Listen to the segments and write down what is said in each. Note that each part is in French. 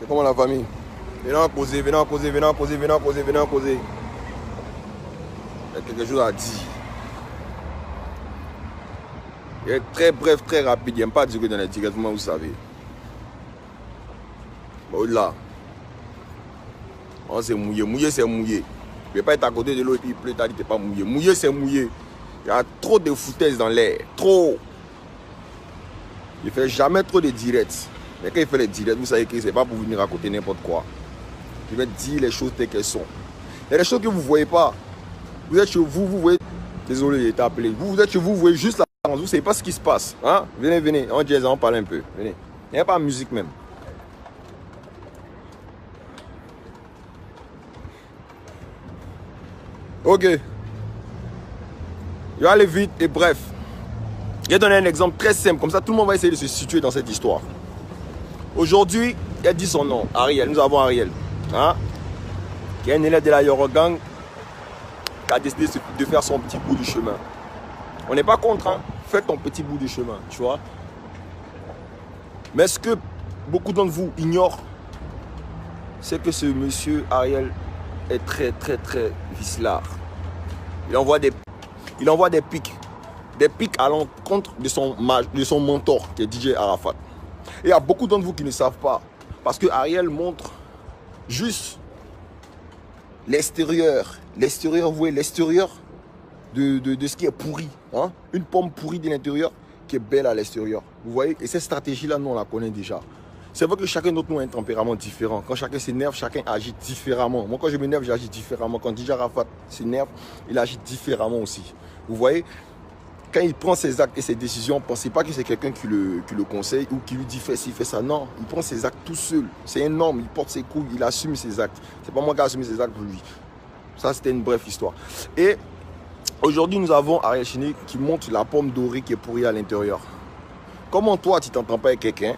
C'est comment la famille? Venez en causer, venez en causer, venez en causer, venez en causer, venez en causer. Il y a quelque chose à dire. Il est très bref, très rapide. Il n'aime pas durer dans les directement, vous savez. Bon, là. On s'est mouillé. Mouillé, c'est mouillé. Je ne vais pas être à côté de l'eau et puis il pleut, t'as dit t'es pas mouillé. Mouillé, c'est mouillé. Il y a trop de foutaises dans l'air. Trop. Il ne fait jamais trop de directs. Mais quand il fait les directs, vous savez que ce n'est pas pour venir raconter n'importe quoi. Je vais dire les choses telles qu'elles sont. Il y a des choses que vous ne voyez pas. Vous êtes chez vous, vous voyez. Désolé, j'ai été appelé. Vous êtes chez vous, vous voyez juste la danse. Vous ne savez pas ce qui se passe. Hein? Venez, venez. On jazz, on parle un peu. Venez. Il n'y a pas de musique même. Ok. Je vais aller vite et bref. Je vais donner un exemple très simple. Comme ça, tout le monde va essayer de se situer dans cette histoire. Aujourd'hui, il a dit son nom. Ariel. Nous avons Ariel. Hein? Qui est un élève de la Yorogang. Qui a décidé de faire son petit bout du chemin. On n'est pas contre. Hein? Fais ton petit bout du chemin. Tu vois? Mais ce que beaucoup d'entre vous ignorent, c'est que ce monsieur Ariel est très vicelard. Il envoie des pics à l'encontre de son mentor qui est DJ Arafat. Et il y a beaucoup d'entre vous qui ne savent pas parce que Ariel montre juste l'extérieur, vous voyez l'extérieur de ce qui est pourri, hein? Une pomme pourrie de l'intérieur qui est belle à l'extérieur, vous voyez. Et cette stratégie là, nous on la connaît déjà. C'est vrai que chacun d'entre nous a un tempérament différent. Quand chacun s'énerve, chacun agit différemment. Moi, quand je m'énerve, j'agis différemment. Quand DJ Arafat s'énerve, il agit différemment aussi. Vous voyez, quand il prend ses actes et ses décisions, ne pensez pas que c'est quelqu'un qui le conseille ou qui lui dit fais ci, fais ça. Non, il prend ses actes tout seul. C'est un homme, il porte ses couilles, il assume ses actes. C'est pas moi qui ai assumé ses actes pour lui. Ça, c'était une brève histoire. Et aujourd'hui, nous avons Ariel Chéné qui montre la pomme dorée qui est pourrie à l'intérieur. Comment toi, tu t'entends pas avec quelqu'un?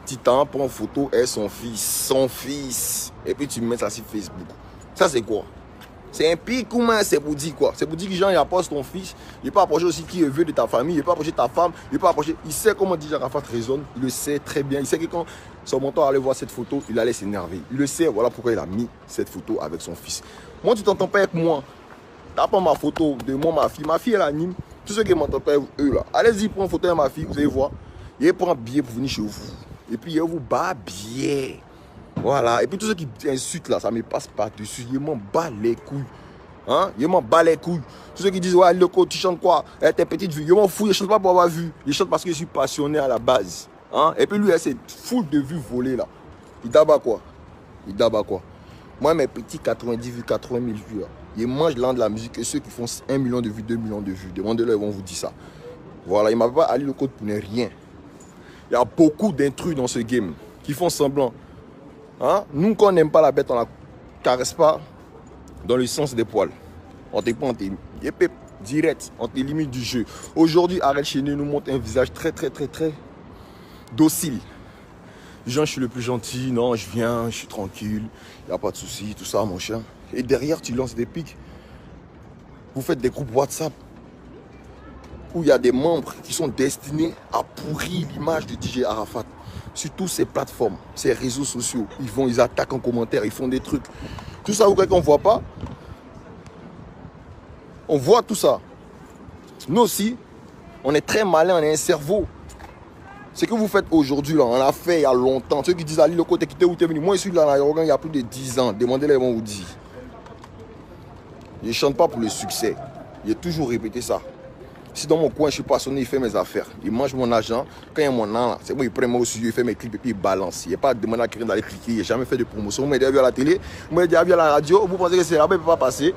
Titan prend en photo et son fils, et puis tu mets ça sur Facebook. Ça c'est quoi? C'est un pic ou moins c'est pour dire quoi? C'est pour dire que les gens ils approchent ton fils, il peut approcher aussi qui est vieux de ta famille, il peut approcher ta femme, il peut approcher, il sait comment DJ Arafat raisonne, il le sait très bien, il sait que quand son mentor allait voir cette photo, il allait s'énerver. Il le sait, voilà pourquoi il a mis cette photo avec son fils. Moi tu t'entends pas avec moi, t'as pas ma photo de moi, ma fille elle anime, tous ceux qui m'entendent pas eux là, allez-y prendre une photo de ma fille, vous allez voir, il prend un billet pour venir chez vous. Et puis, il vous bat bien. Voilà. Et puis, tous ceux qui insultent là, ça me passe par-dessus. Ils m'en bat les couilles. Hein? Ils m'en bat les couilles. Tous ceux qui disent, ouais, Loco, tu chantes quoi? T'es petite vue. Ils m'en foutent. Ils ne chantent pas pour avoir vu. Ils chantent parce que je suis passionné à la base. Hein? Et puis, lui, c'est full de vues volées là. Il d'abat quoi? Moi, mes petits 90 vues, 80 000 vues, là, ils mangent l'an de la musique. Et ceux qui font 1 million de vues, 2 millions de vues, demandez-leur, ils vont vous dire ça. Voilà. Ils ne m'avaient pas allé le code pour ne rien. Il y a beaucoup d'intrus dans ce game qui font semblant. Hein? Nous, quand on n'aime pas la bête, on ne la caresse pas dans le sens des poils. On te prend, direct, on te limite du jeu. Aujourd'hui, Ariel Chéné nous montre un visage très docile. Genre, je suis le plus gentil, non, je viens, je suis tranquille, il n'y a pas de souci, tout ça, mon chien. Et derrière, tu lances des pics. Vous faites des groupes WhatsApp où il y a des membres qui sont destinés à pourrir l'image de DJ Arafat. Sur toutes ces plateformes, ces réseaux sociaux, ils attaquent en commentaire, ils font des trucs. Tout ça, vous croyez qu'on ne voit pas? On voit tout ça. Nous aussi, on est très malin, on a un cerveau. Ce que vous faites aujourd'hui, là, on l'a fait il y a longtemps. Ceux qui disent, Ali, le côté quitté où tu es venu. Moi, je suis là dans Yorogan il y a plus de 10 ans. Demandez-les, ils vont vous dire. Je ne chante pas pour le succès. J'ai toujours répété ça. Si dans mon coin, je suis passionné, il fait mes affaires. Il mange mon argent. Quand il y a mon an, c'est moi, il prend moi au studio, il fait mes clips et puis il balance. Il n'y a pas de demander à quelqu'un d'aller cliquer. Il n'y a jamais fait de promotion. Vous m'avez dit à la télé, vous m'avez dit à la radio. Vous pensez que c'est là-bas, il ne peut pas passer.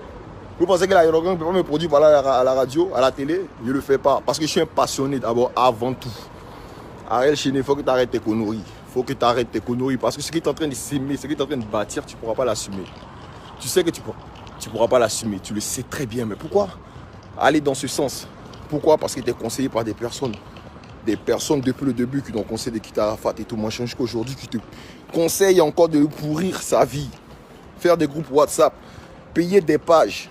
Vous pensez que la Yorogan ne peut pas me produire à la radio, à la télé. Je ne le fais pas. Parce que je suis un passionné d'abord, avant tout. Ariel Chéné, il faut que tu arrêtes tes conneries. Il faut que tu arrêtes tes conneries. Parce que ce qui est en train de s'aimer, ce qui est en train de bâtir, tu ne pourras pas l'assumer. Tu sais que tu ne pourras pas l'assumer. Tu le sais très bien. Mais pourquoi aller dans ce sens? Pourquoi? Parce que tu es conseillé par des personnes depuis le début qui t'ont conseillé de quitter Arafat et tout. Moi, jusqu'à aujourd'hui, qui te conseillent encore de pourrir sa vie. Faire des groupes WhatsApp, payer des pages,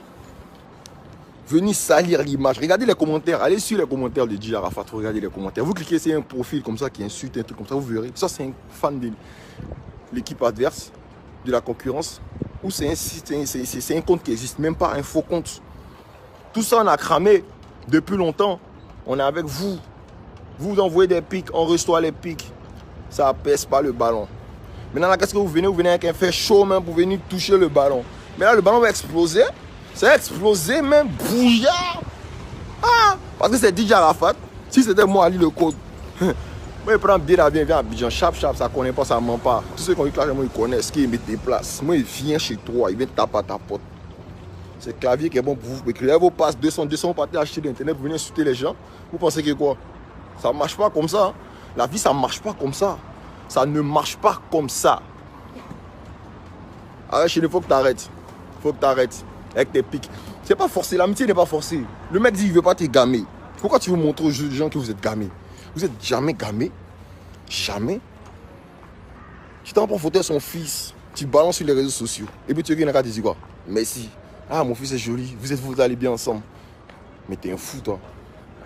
venir salir l'image. Regardez les commentaires, allez sur les commentaires de DJ Arafat, regardez les commentaires. Vous cliquez sur un profil comme ça qui insulte, un truc comme ça, vous verrez. Ça, c'est un fan de... l'équipe adverse, de la concurrence, ou c'est un compte qui n'existe même pas, un faux compte. Tout ça, on a cramé depuis longtemps. On est avec vous. Vous envoyez des pics, on reçoit les pics. Ça ne pèse pas le ballon. Maintenant, qu'est-ce que vous venez? Vous venez avec un fait chaud même pour venir toucher le ballon. Mais là, le ballon va exploser. Ça va exploser même, bouillard. Ah, parce que c'est DJ Arafat. Si c'était moi, Ali le code. Moi, je prends bien l'avion, viens à Abidjan. Chap, ça ne connaît pas, ça ne ment pas. Tous ceux qui ont eu clairement, ils connaissent. Qui mettent des places. Moi, il vient chez toi, il vient taper à ta porte. C'est le clavier qui est bon pour vous écrire. Vos passes 200, vous partez acheter l'internet, vous venez insulter les gens. Vous pensez que quoi? Ça ne marche pas comme ça. Hein? La vie, ça ne marche pas comme ça. Ça ne marche pas comme ça. Arrête, il faut que tu arrêtes. Il faut que tu arrêtes avec tes pics. C'est pas forcé, l'amitié n'est pas forcée. Le mec dit il ne veut pas te gamer. Pourquoi tu veux montrer aux gens que vous êtes gamé? Vous êtes jamais gamé. Jamais. Tu t'en prends photo de son fils. Tu balances sur les réseaux sociaux. Et puis tu veux qu'il y dire quoi? Merci. Ah, mon fils est joli. Vous allez bien ensemble. Mais t'es un fou, toi.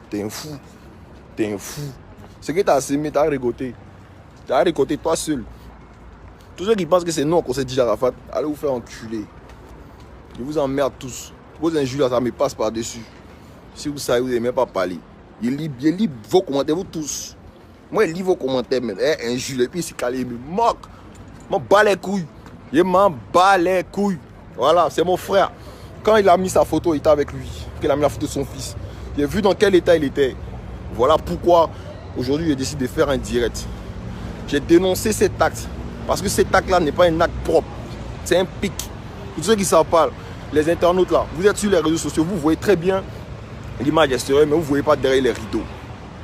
T'es un fou. T'es un fou. Ce que t'as semé, t'as récolté. T'as récolté toi seul. Tous ceux qui pensent que c'est non qu'on s'est dit Arafat, allez vous faire enculer. Je vous emmerde tous. Vos injures, ça me passe par-dessus. Si vous savez, vous n'aimez pas parler. Je lis vos commentaires, vous tous. Moi, je lis vos commentaires, mais injure. Et puis, c'est calé, il me moque. Je m'en bats les couilles. Je m'en bats les couilles. Voilà, c'est mon frère. Quand il a mis sa photo, il était avec lui. Qu'il a mis la photo de son fils. J'ai vu dans quel état il était. Voilà pourquoi, aujourd'hui, j'ai décidé de faire un direct. J'ai dénoncé cet acte. Parce que cet acte-là n'est pas un acte propre. C'est un pic. Tous ceux qui s'en parlent, les internautes là, vous êtes sur les réseaux sociaux, vous voyez très bien l'image extérieure, mais vous ne voyez pas derrière les rideaux.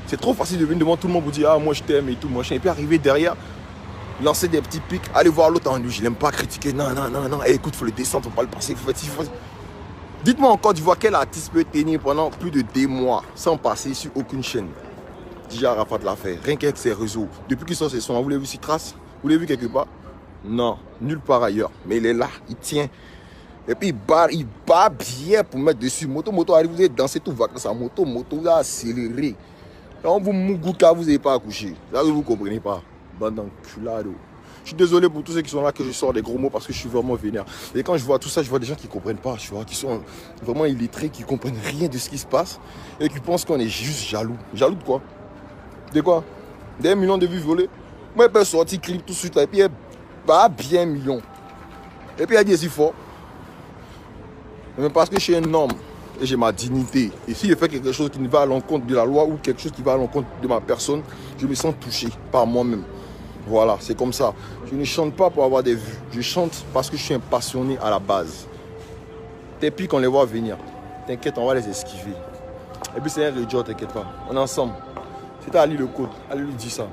C'est trop facile de venir devant tout le monde pour dire ah moi je t'aime et tout, machin. Et puis arriver derrière, lancer des petits pics, aller voir l'autre en lui, je l'aime pas critiquer, non, hey, écoute, il faut le descendre, il ne faut pas le passer, Dites-moi encore, tu vois quel artiste peut tenir pendant plus de 2 mois sans passer sur aucune chaîne. DJ Arafat l'a fait, rien qu'avec ses réseaux. Depuis qu'il sort ses sons, vous l'avez vu sur Trace? Vous l'avez vu quelque part? Non, nulle part ailleurs. Mais il est là, il tient. Et puis il bat bien pour mettre dessus. Moto arrive, vous allez danser tout vacances. Moto, vous allez accélérer. Quand vous mougouka, vous n'avez pas accouché. Là, vous ne comprenez pas. Bande d'enculado. Je suis désolé pour tous ceux qui sont là que je sors des gros mots parce que je suis vraiment vénère. Et quand je vois tout ça, je vois des gens qui ne comprennent pas, tu vois, qui sont vraiment illettrés, qui ne comprennent rien de ce qui se passe et qui pensent qu'on est juste jaloux. Jaloux de quoi? De quoi? Des millions de vues volées. Moi, je peux sortir clip tout de suite là, et puis pas bien million. Et puis il dit si fort. Mais parce que je suis un homme et j'ai ma dignité. Et si je fais quelque chose qui ne va à l'encontre de la loi ou quelque chose qui va à l'encontre de ma personne, je me sens touché par moi-même. Voilà, c'est comme ça. Je ne chante pas pour avoir des vues. Je chante parce que je suis un passionné à la base. Tes pics, on les voit venir. T'inquiète, on va les esquiver. Et puis c'est un rédiot, t'inquiète pas. On est ensemble. C'est à Ali le code. Allez lui dire ça.